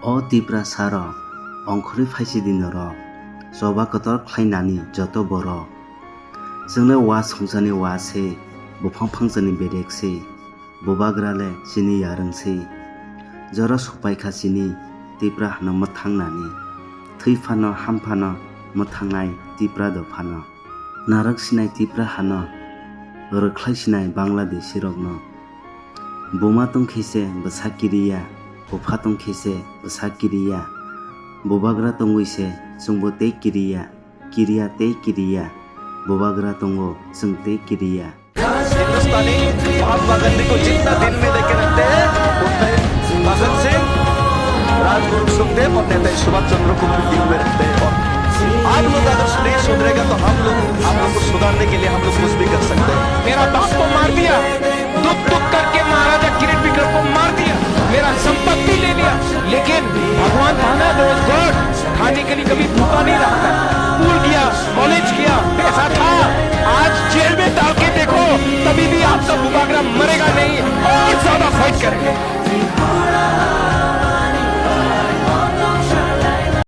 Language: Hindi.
O tipra saro ongkhori phaisidi soba kotor khlainani joto boro जोंनो wa songchani wa se bufang phangchani bedek se bobagrale sini yarang se jora supaikha sini tipra hano mathangnani thৈफानो हामफानो mathangnai tipra do phano narak sinai tipra hano rokhlai sinai bangladeshi rokno boma tongkhise bsakiriya bofa tongkhise bsakiriya bobagra tongwise jungbo tei kiriya kiriya tei kiriya बोबाग्रा तंगो संगते किरिया हिंदुस्तानी महात्मा गांधी को जितना दिल में लेके रखते हैं उतना भगत सिंह राजगुरु सुखदेव और नेताजी सुभाष चंद्र को भी दिल में रखते हैं। आप लोग अगर नहीं सुधरेगा तो हम लोग को सुधारने के लिए हम लोग कुछ भी कर सकते हैं। मेरा बाप को मार दिया, दुख दुख करके महाराजा किरीट विक्रम को मार दिया, मेरा संपत्ति ले लिया, लेकिन भगवान थाना रोजगार खाने के लिए कभी भूखा नहीं रहा। स्कूल किया, कॉलेज किया, पैसा था, आज जेल में डाल के देखो तभी भी आपका बोबाग्रा मरेगा नहीं और ज्यादा फाइट करेंगे।